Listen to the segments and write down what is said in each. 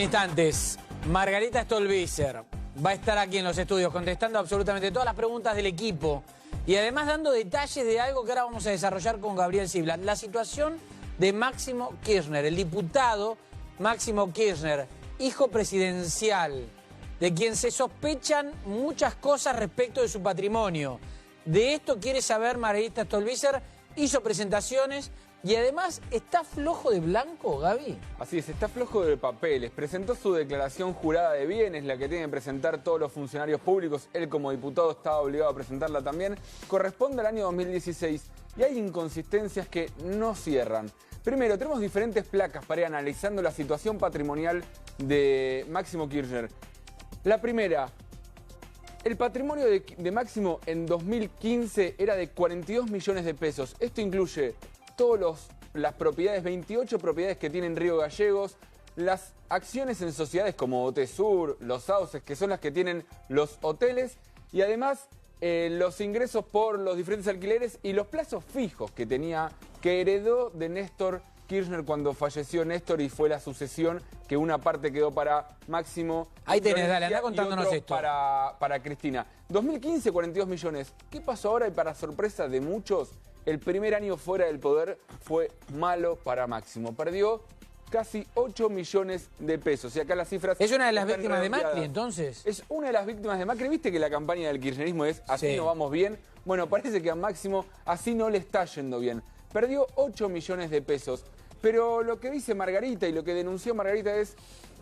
Instantes, Margarita Stolbizer va a estar aquí en los estudios contestando absolutamente todas las preguntas del equipo y además dando detalles de algo que ahora vamos a desarrollar con Gabriel Ziblatt. La situación de Máximo Kirchner, el diputado Máximo Kirchner, hijo presidencial, de quien se sospechan muchas cosas respecto de su patrimonio. De esto quiere saber Margarita Stolbizer, hizo presentaciones. Y además, ¿está flojo de blanco, Gaby? Así es, está flojo de papeles. Presentó su declaración jurada de bienes, la que tienen que presentar todos los funcionarios públicos. Él como diputado estaba obligado a presentarla también. Corresponde al año 2016 y hay inconsistencias que no cierran. Primero, tenemos diferentes placas para ir analizando la situación patrimonial de Máximo Kirchner. La primera, el patrimonio de Máximo en 2015 era de 42 millones de pesos. Esto incluye todas las propiedades, 28 propiedades que tienen Río Gallegos, las acciones en sociedades como Otesur, los Sauces, que son las que tienen los hoteles, y además los ingresos por los diferentes alquileres y los plazos fijos que tenía, que heredó de Néstor Kirchner cuando falleció Néstor y fue la sucesión, que una parte quedó para Máximo. Ahí tenés, dale, anda contándonos esto. Para Cristina. 2015, 42 millones. ¿Qué pasó ahora? Y para sorpresa de muchos, el primer año fuera del poder fue malo para Máximo. Perdió casi 8 millones de pesos. Y acá las cifras... ¿Es una de las víctimas de Macri, entonces? Es una de las víctimas de Macri. ¿Viste que la campaña del kirchnerismo es así sí, no vamos bien? Bueno, parece que a Máximo así no le está yendo bien. Perdió 8 millones de pesos. Pero lo que dice Margarita y lo que denunció Margarita es...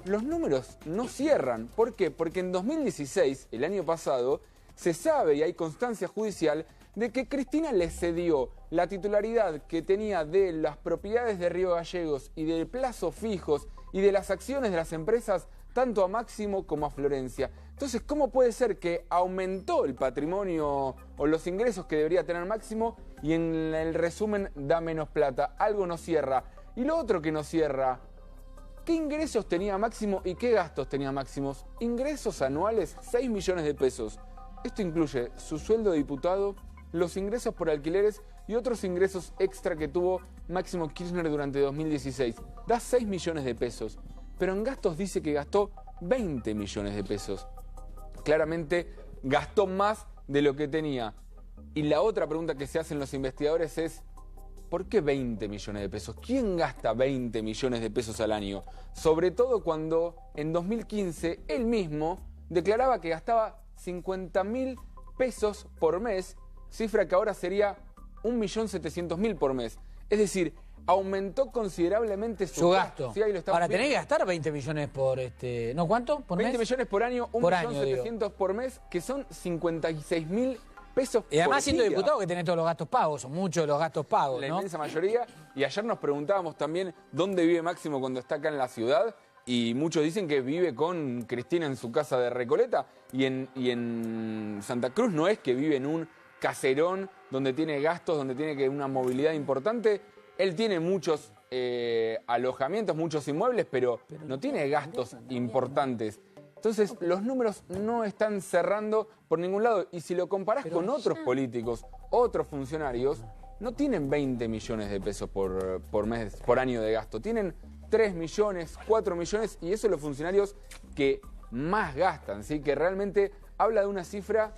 los números no cierran. ¿Por qué? Porque en 2016, el año pasado, se sabe y hay constancia judicial de que Cristina le cedió la titularidad que tenía de las propiedades de Río Gallegos y de plazos fijos y de las acciones de las empresas tanto a Máximo como a Florencia. Entonces, ¿cómo puede ser que aumentó el patrimonio o los ingresos que debería tener Máximo y en el resumen da menos plata? Algo no cierra. Y lo otro que no cierra, ¿qué ingresos tenía Máximo y qué gastos tenía Máximo? Ingresos anuales, 6 millones de pesos. Esto incluye su sueldo de diputado, los ingresos por alquileres y otros ingresos extra que tuvo Máximo Kirchner durante 2016. Da 6 millones de pesos, pero en gastos dice que gastó 20 millones de pesos. Claramente gastó más de lo que tenía. Y la otra pregunta que se hacen los investigadores es, ¿por qué 20 millones de pesos? ¿Quién gasta 20 millones de pesos al año? Sobre todo cuando en 2015 él mismo declaraba que gastaba 50.000 pesos por mes, cifra que ahora sería 1.700.000 por mes. Es decir, aumentó considerablemente su gasto. ¿Sí? Ahora tenés que gastar 20 millones por ¿no cuánto? ¿Por 20 mes? millones por año, 1.700.000 por mes, que son 56.000 pesos y además por siendo día. diputado que tenés todos los gastos pagos, son muchos los gastos pagos, La ¿no? inmensa mayoría. Y ayer nos preguntábamos también dónde vive Máximo cuando está acá en la ciudad. Y muchos dicen que vive con Cristina en su casa de Recoleta. Y en Santa Cruz no es que vive en un caserón donde tiene gastos, donde tiene una movilidad importante. Él tiene muchos alojamientos, muchos inmuebles, pero no tiene gastos importantes. Entonces los números no están cerrando por ningún lado. Y si lo comparás con otros políticos, otros funcionarios, no tienen 20 millones de pesos por mes, por año de gasto. Tienen 3 millones, 4 millones, y eso son los funcionarios que más gastan, ¿sí? Que realmente habla de una cifra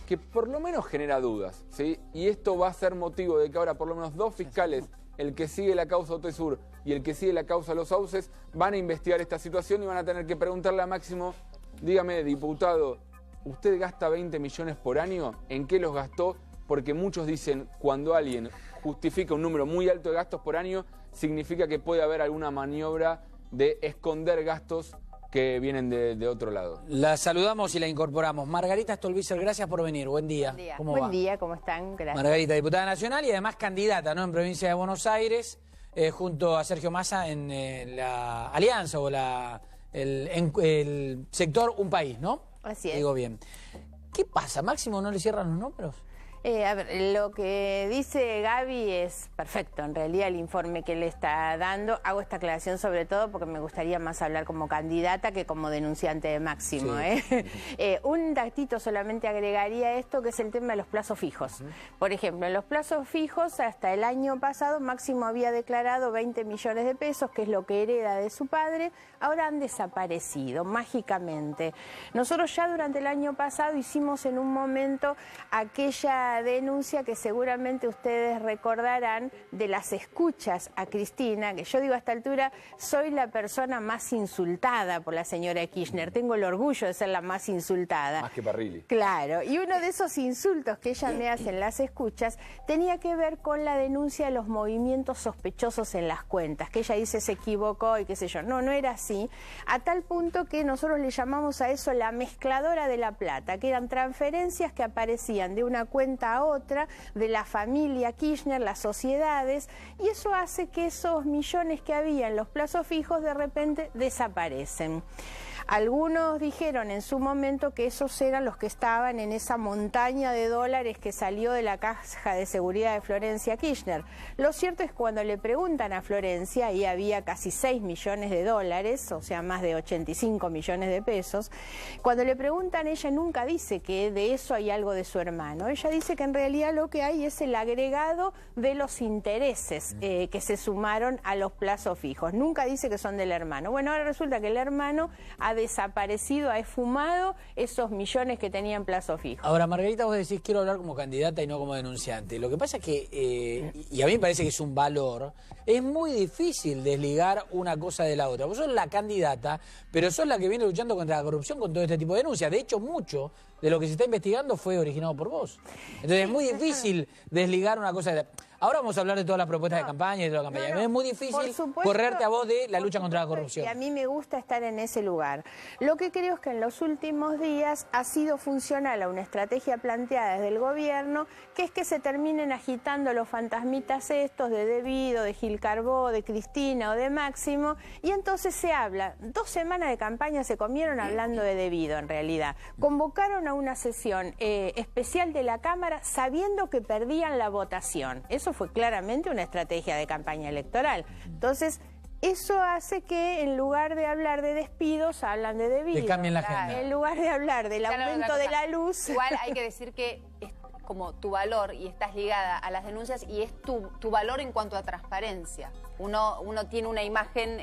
que por lo menos genera dudas, ¿sí? Y esto va a ser motivo de que ahora por lo menos 2 fiscales, el que sigue la causa Otesur y el que sigue la causa Los Sauces, van a investigar esta situación y van a tener que preguntarle a Máximo, dígame, diputado, ¿usted gasta 20 millones por año? ¿En qué los gastó? Porque muchos dicen, cuando alguien justifica un número muy alto de gastos por año, significa que puede haber alguna maniobra de esconder gastos que vienen de otro lado. La saludamos y la incorporamos. Margarita Stolbizer, gracias por venir. Buen día. Buen día. ¿Cómo Buen va? día, ¿cómo están? Gracias. Margarita, diputada nacional y además candidata, ¿no? En provincia de Buenos Aires, junto a Sergio Massa en la alianza o el sector Un País, ¿no? Así es. Digo bien. ¿Qué pasa? ¿Máximo no le cierran los números? A ver, lo que dice Gaby es perfecto, en realidad el informe que le está dando. Hago esta aclaración sobre todo porque me gustaría más hablar como candidata que como denunciante de Máximo. Sí. Un datito solamente agregaría esto, que es el tema de los plazos fijos. Por ejemplo, en los plazos fijos, hasta el año pasado, Máximo había declarado 20 millones de pesos, que es lo que hereda de su padre. Ahora han desaparecido mágicamente. Nosotros ya durante el año pasado hicimos en un momento aquella denuncia que seguramente ustedes recordarán de las escuchas a Cristina, que yo digo a esta altura, soy la persona más insultada por la señora Kirchner, tengo el orgullo de ser la más insultada. Más que Parrilli. Claro, y uno de esos insultos que ella me hace en las escuchas tenía que ver con la denuncia de los movimientos sospechosos en las cuentas, que ella dice se equivocó y qué sé yo. No, no era así, a tal punto que nosotros le llamamos a eso la mezcladora de la plata, que eran transferencias que aparecían de una cuenta a otra, de la familia Kirchner, las sociedades, y eso hace que esos millones que había en los plazos fijos de repente desaparecen. Algunos dijeron en su momento que esos eran los que estaban en esa montaña de dólares que salió de la caja de seguridad de Florencia Kirchner. Lo cierto es que cuando le preguntan a Florencia, ahí había casi 6 millones de dólares, o sea, más de 85 millones de pesos, cuando le preguntan, ella nunca dice que de eso hay algo de su hermano. Ella dice que en realidad lo que hay es el agregado de los intereses que se sumaron a los plazos fijos. Nunca dice que son del hermano. Bueno, ahora resulta que el hermano ha desaparecido, ha esfumado esos millones que tenía en plazo fijo. Ahora, Margarita, vos decís quiero hablar como candidata y no como denunciante. Lo que pasa es que, y a mí me parece que es un valor, es muy difícil desligar una cosa de la otra. Vos sos la candidata, pero sos la que viene luchando contra la corrupción con todo este tipo de denuncias. De hecho, mucho de lo que se está investigando fue originado por vos. Entonces es muy difícil desligar una cosa de la... Ahora vamos a hablar de todas las propuestas de campaña y de toda la campaña. Es muy difícil correrte a vos de la lucha contra la corrupción. Y a mí me gusta estar en ese lugar. Lo que creo es que en los últimos días ha sido funcional a una estrategia planteada desde el gobierno, que es que se terminen agitando los fantasmitas estos de Debido, de Gil Carbó, de Cristina o de Máximo, y entonces se habla. 2 semanas de campaña se comieron hablando de Debido, en realidad. Convocaron a una sesión especial de la Cámara sabiendo que perdían la votación. Eso fue claramente una estrategia de campaña electoral. Entonces, eso hace que en lugar de hablar de despidos, hablan de Debido. Que cambien la agenda. En lugar de hablar del aumento de la luz. Igual hay que decir que es como tu valor y estás ligada a las denuncias y es tu valor en cuanto a transparencia. Uno tiene una imagen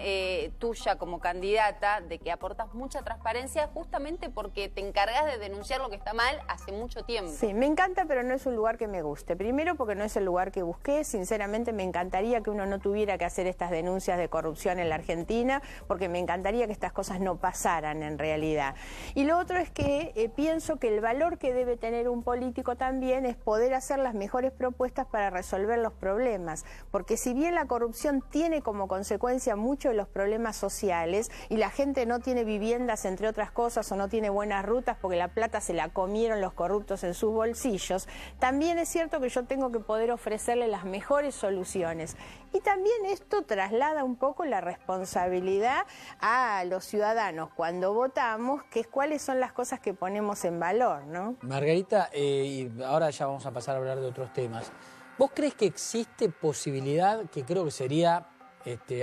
tuya como candidata de que aportas mucha transparencia justamente porque te encargas de denunciar lo que está mal hace mucho tiempo. Sí, me encanta, pero no es un lugar que me guste. Primero porque no es el lugar que busqué. Sinceramente me encantaría que uno no tuviera que hacer estas denuncias de corrupción en la Argentina, porque me encantaría que estas cosas no pasaran en realidad. Y lo otro es que pienso que el valor que debe tener un político también es poder hacer las mejores propuestas para resolver los problemas. Porque si bien la corrupción tiene como consecuencia muchos de los problemas sociales y la gente no tiene viviendas, entre otras cosas, o no tiene buenas rutas porque la plata se la comieron los corruptos en sus bolsillos, también es cierto que yo tengo que poder ofrecerle las mejores soluciones. Y también esto traslada un poco la responsabilidad a los ciudadanos cuando votamos, que es cuáles son las cosas que ponemos en valor, ¿no? Margarita, y ahora ya vamos a pasar a hablar de otros temas. ¿Vos crees que existe posibilidad, que creo que sería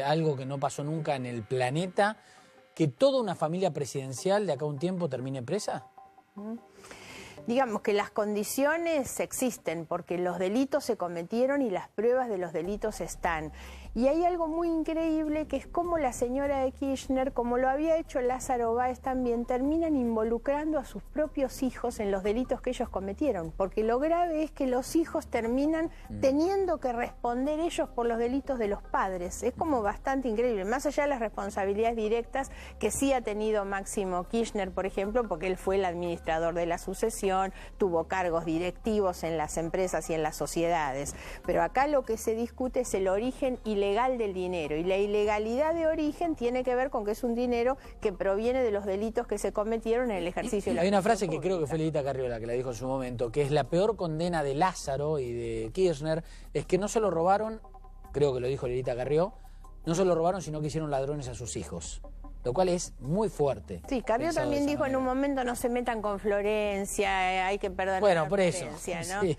algo que no pasó nunca en el planeta, que toda una familia presidencial de acá a un tiempo termine presa? Digamos que las condiciones existen porque los delitos se cometieron y las pruebas de los delitos están. Y hay algo muy increíble que es cómo la señora de Kirchner, como lo había hecho Lázaro Báez también, terminan involucrando a sus propios hijos en los delitos que ellos cometieron. Porque lo grave es que los hijos terminan teniendo que responder ellos por los delitos de los padres. Es como bastante increíble, más allá de las responsabilidades directas que sí ha tenido Máximo Kirchner, por ejemplo, porque él fue el administrador de la sucesión, tuvo cargos directivos en las empresas y en las sociedades. Pero acá lo que se discute es el origen ilegal del dinero, y la ilegalidad de origen tiene que ver con que es un dinero que proviene de los delitos que se cometieron en el ejercicio de la Hay una frase pública. que creo que fue Lelita Carriola que la dijo en su momento, que es la peor condena de Lázaro y de Kirchner, es que no se lo robaron, creo que lo dijo Lelita Carrió, no se lo robaron sino que hicieron ladrones a sus hijos. lo cual es muy fuerte. Sí, Carrió pensado de también esa dijo en un manera. momento no se metan con Florencia, hay que perdonar Bueno, a por eso, Florencia, ¿no? sí.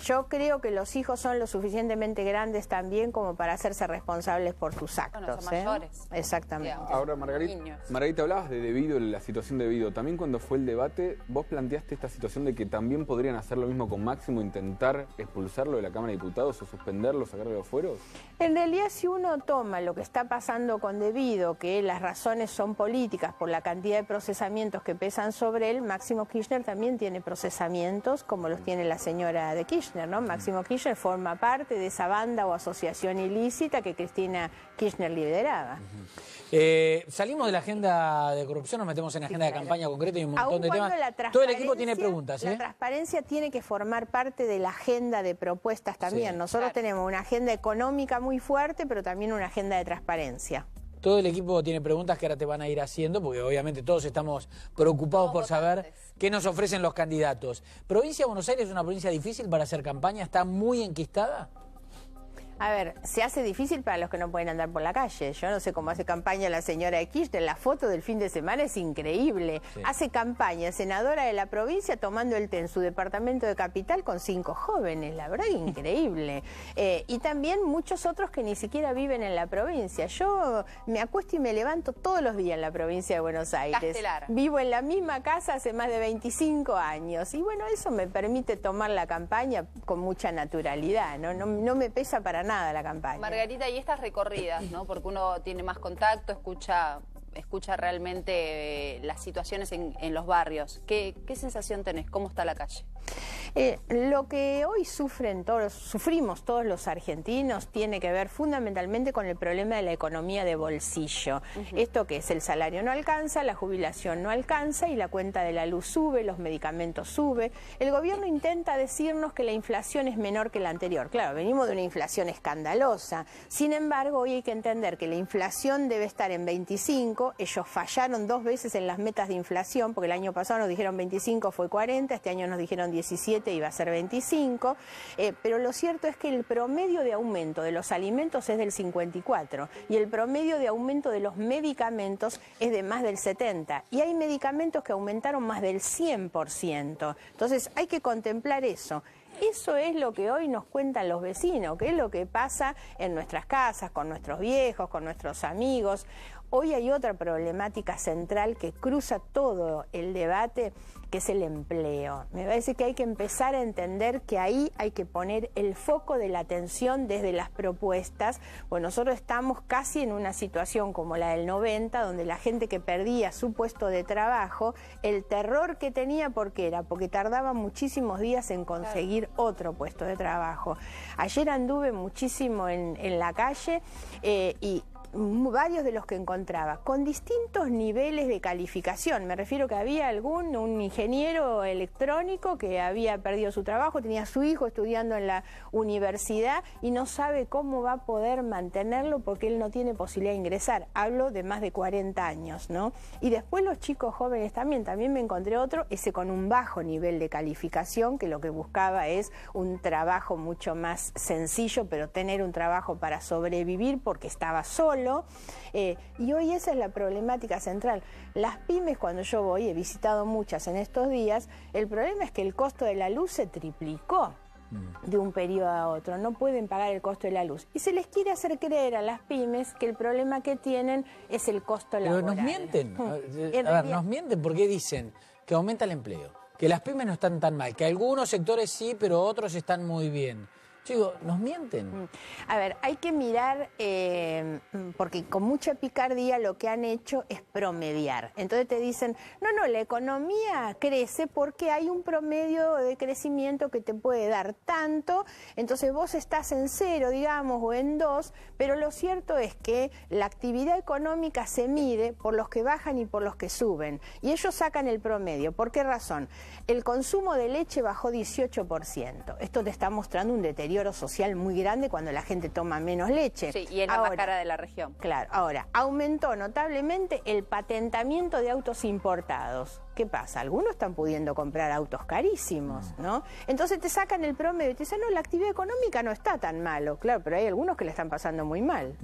Yo creo que los hijos son lo suficientemente grandes también como para hacerse responsables por sus actos. Bueno, son mayores. Exactamente. Digamos. Ahora, Niños. Margarita, hablabas de Debido, la situación de Debido. También cuando fue el debate, vos planteaste esta situación de que también podrían hacer lo mismo con Máximo, intentar expulsarlo de la Cámara de Diputados o suspenderlo, sacarle los fueros. En realidad, si uno toma lo que está pasando con Debido, que las razones son políticas por la cantidad de procesamientos que pesan sobre él, Máximo Kirchner también tiene procesamientos como los tiene la señora de Kirchner, ¿no? Máximo Kirchner forma parte de esa banda o asociación ilícita que Cristina Kirchner lideraba. Salimos de la agenda de corrupción, nos metemos en la agenda de campaña concreta y un montón Aun de cuando temas. la Todo el equipo tiene preguntas, La transparencia tiene que formar parte de la agenda de propuestas también. Sí. Nosotros Claro. tenemos una agenda económica muy fuerte, pero también una agenda de transparencia. Todo el equipo tiene preguntas que ahora te van a ir haciendo, porque obviamente todos estamos preocupados por saber votantes. qué nos ofrecen los candidatos. ¿Provincia de Buenos Aires es una provincia difícil para hacer campaña? ¿Está muy enquistada? A ver, se hace difícil para los que no pueden andar por la calle. Yo no sé cómo hace campaña la señora de Kirchner. La foto del fin de semana es increíble. Sí. Hace campaña, senadora de la provincia, tomando el té en su departamento de Capital con 5 jóvenes. La verdad, increíble. Y también muchos otros que ni siquiera viven en la provincia. Yo me acuesto y me levanto todos los días en la provincia de Buenos Aires. Castelar. Vivo en la misma casa hace más de 25 años. Y bueno, eso me permite tomar la campaña con mucha naturalidad. No me pesa para nada la campaña. Margarita, y estas recorridas, ¿no? Porque uno tiene más contacto, escucha realmente las situaciones en los barrios. ¿Qué sensación tenés? ¿Cómo está la calle? Lo que hoy sufrimos todos los argentinos tiene que ver fundamentalmente con el problema de la economía de bolsillo. Esto que es el salario no alcanza, la jubilación no alcanza y la cuenta de la luz sube, los medicamentos sube. El gobierno intenta decirnos que la inflación es menor que la anterior. Claro, venimos de una inflación escandalosa. Sin embargo, hoy hay que entender que la inflación debe estar en 25. Ellos fallaron 2 veces en las metas de inflación, porque el año pasado nos dijeron 25, fue 40, este año nos dijeron 17 y va a ser 25, pero lo cierto es que el promedio de aumento de los alimentos es del 54 y el promedio de aumento de los medicamentos es de más del 70 y hay medicamentos que aumentaron más del 100%. Entonces hay que contemplar eso. Eso es lo que hoy nos cuentan los vecinos, que es lo que pasa en nuestras casas, con nuestros viejos, con nuestros amigos. Hoy hay otra problemática central que cruza todo el debate, que es el empleo. Me parece que hay que empezar a entender que ahí hay que poner el foco de la atención desde las propuestas. Bueno, nosotros estamos casi en una situación como la del 90, donde la gente que perdía su puesto de trabajo, el terror que tenía, ¿por qué era? Porque tardaba muchísimos días en conseguir otro puesto de trabajo. Ayer anduve muchísimo en la calle y varios de los que encontraba, con distintos niveles de calificación. Me refiero que había un ingeniero electrónico que había perdido su trabajo, tenía a su hijo estudiando en la universidad y no sabe cómo va a poder mantenerlo porque él no tiene posibilidad de ingresar. Hablo de más de 40 años, ¿no? Y después los chicos jóvenes también me encontré otro, ese con un bajo nivel de calificación, que lo que buscaba es un trabajo mucho más sencillo, pero tener un trabajo para sobrevivir porque estaba solo. Y hoy esa es la problemática central. Las pymes, cuando yo voy, he visitado muchas en estos días, el problema es que el costo de la luz se triplicó de un periodo a otro, no pueden pagar el costo de la luz. Y se les quiere hacer creer a las pymes que el problema que tienen es el costo laboral. Pero nos mienten. Nos mienten porque dicen que aumenta el empleo, que las pymes no están tan mal, que algunos sectores sí, pero otros están muy bien. Digo, nos mienten. A ver, hay que mirar, porque con mucha picardía lo que han hecho es promediar. Entonces te dicen, no, la economía crece porque hay un promedio de crecimiento que te puede dar tanto, entonces vos estás en 0, digamos, o en 2, pero lo cierto es que la actividad económica se mide por los que bajan y por los que suben. Y ellos sacan el promedio. ¿Por qué razón? El consumo de leche bajó 18%. Esto te está mostrando un deterioro deterioro social muy grande cuando la gente toma menos leche. Sí, y es la más cara de la región. Claro, ahora, aumentó notablemente el patentamiento de autos importados. ¿Qué pasa? Algunos están pudiendo comprar autos carísimos, ¿no? Entonces te sacan el promedio y te dicen, no, la actividad económica no está tan malo. Claro, pero hay algunos que le están pasando muy mal.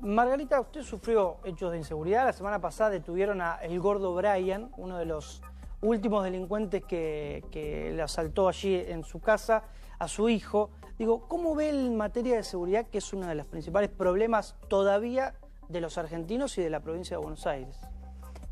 Margarita, usted sufrió hechos de inseguridad. La semana pasada detuvieron a el gordo Brian, uno de los últimos delincuentes que le asaltó allí en su casa a su hijo. Digo, ¿cómo ve en materia de seguridad, que es uno de los principales problemas todavía de los argentinos y de la provincia de Buenos Aires?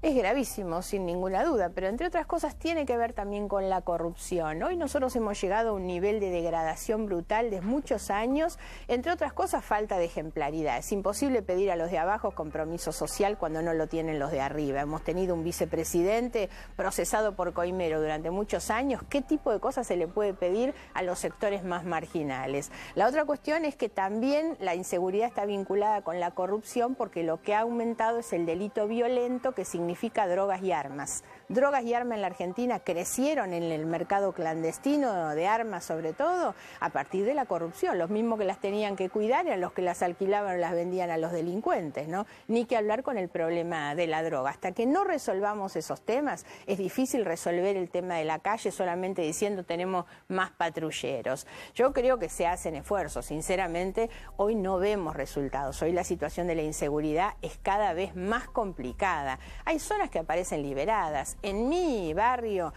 Es gravísimo, sin ninguna duda, pero entre otras cosas tiene que ver también con la corrupción. Hoy nosotros hemos llegado a un nivel de degradación brutal de muchos años, entre otras cosas falta de ejemplaridad. Es imposible pedir a los de abajo compromiso social cuando no lo tienen los de arriba. Hemos tenido un vicepresidente procesado por coimero durante muchos años. ¿Qué tipo de cosas se le puede pedir a los sectores más marginales? La otra cuestión es que también la inseguridad está vinculada con la corrupción, porque lo que ha aumentado es el delito violento, que significa drogas y armas. Drogas y armas en la Argentina crecieron en el mercado clandestino de armas, sobre todo a partir de la corrupción. Los mismos que las tenían que cuidar eran los que las alquilaban o las vendían a los delincuentes, ¿no? Ni que hablar con el problema de la droga. Hasta que no resolvamos esos temas, es difícil resolver el tema de la calle solamente diciendo tenemos más patrulleros. Yo creo que se hacen esfuerzos. Sinceramente, hoy no vemos resultados. Hoy la situación de la inseguridad es cada vez más complicada. Hay zonas que aparecen liberadas. En mi barrio,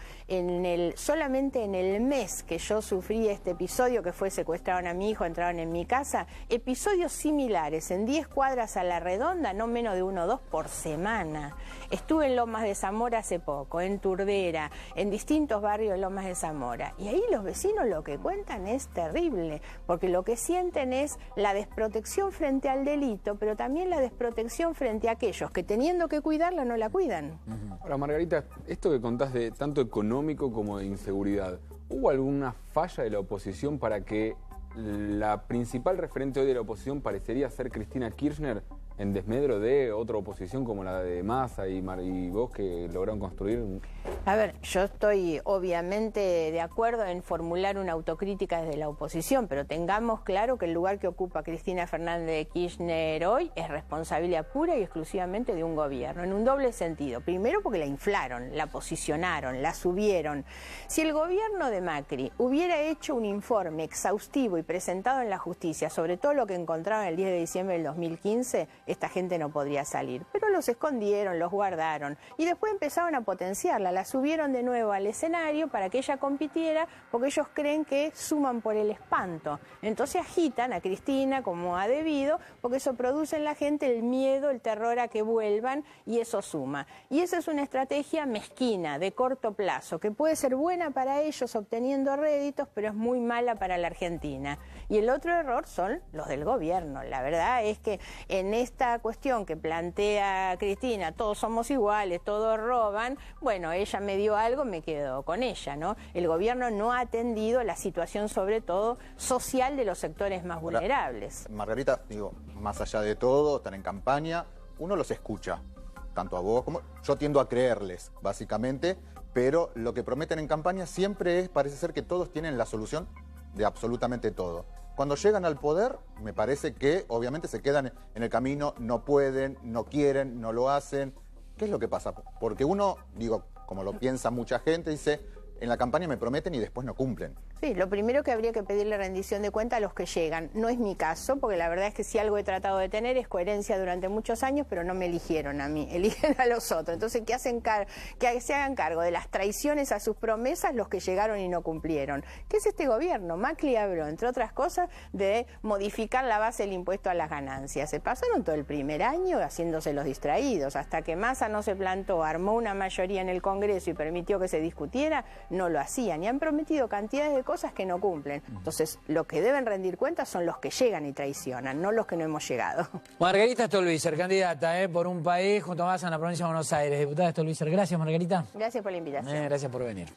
solamente en el mes que yo sufrí este episodio, que fue secuestraron a mi hijo, entraron en mi casa, episodios similares en 10 cuadras a la redonda, no menos de 1 o 2 por semana. Estuve en Lomas de Zamora hace poco, en Turdera, en distintos barrios de Lomas de Zamora. Y ahí los vecinos lo que cuentan es terrible, porque lo que sienten es la desprotección frente al delito, pero también la desprotección frente a aquellos que teniendo que cuidarla no la cuidan. Ahora, Margarita, esto que contás de tanto económico como de inseguridad, ¿hubo alguna falla de la oposición para que la principal referente hoy de la oposición parecería ser Cristina Kirchner, en desmedro de otra oposición como la de Massa y vos, que lograron construir? A ver, yo estoy obviamente de acuerdo en formular una autocrítica desde la oposición, pero tengamos claro que el lugar que ocupa Cristina Fernández de Kirchner hoy es responsabilidad pura y exclusivamente de un gobierno, en un doble sentido. Primero, porque la inflaron, la posicionaron, la subieron. Si el gobierno de Macri hubiera hecho un informe exhaustivo y presentado en la justicia sobre todo lo que encontraron el 10 de diciembre del 2015, esta gente no podría salir. Pero los escondieron, los guardaron y después empezaron a potenciarla, la subieron de nuevo al escenario para que ella compitiera, porque ellos creen que suman por el espanto. Entonces agitan a Cristina como ha debido, porque eso produce en la gente el miedo, el terror a que vuelvan, y eso suma. Y esa es una estrategia mezquina, de corto plazo, que puede ser buena para ellos obteniendo réditos, pero es muy mala para la Argentina. Y el otro error son los del gobierno. La verdad es que en esta cuestión que plantea Cristina, todos somos iguales, todos roban, bueno, ella me dio algo, me quedo con ella, ¿no? El gobierno no ha atendido la situación, sobre todo social, de los sectores más vulnerables. Margarita, digo, más allá de todo, están en campaña, uno los escucha, tanto a vos como... Yo tiendo a creerles, básicamente, pero lo que prometen en campaña siempre es, parece ser que todos tienen la solución de absolutamente todo. Cuando llegan al poder, me parece que obviamente se quedan en el camino, no pueden, no quieren, no lo hacen. ¿Qué es lo que pasa? Porque uno, digo, como lo piensa mucha gente, dice, en la campaña me prometen y después no cumplen. Sí, lo primero que habría que pedirle rendición de cuenta a los que llegan. No es mi caso, porque la verdad es que si algo he tratado de tener es coherencia durante muchos años, pero no me eligieron a mí, eligen a los otros. Entonces, que se hagan cargo de las traiciones a sus promesas los que llegaron y no cumplieron. ¿Qué es este gobierno? Macri habló, entre otras cosas, de modificar la base del impuesto a las ganancias. Se pasaron todo el primer año haciéndose los distraídos. Hasta que Massa no se plantó, armó una mayoría en el Congreso y permitió que se discutiera, no lo hacían. Y han prometido cantidades de cosas que no cumplen. Entonces, lo que deben rendir cuentas son los que llegan y traicionan, no los que no hemos llegado. Margarita Stolbizer, candidata por un país junto a Massa en la provincia de Buenos Aires. Diputada Stolbizer, gracias, Margarita. Gracias por la invitación. Gracias por venir.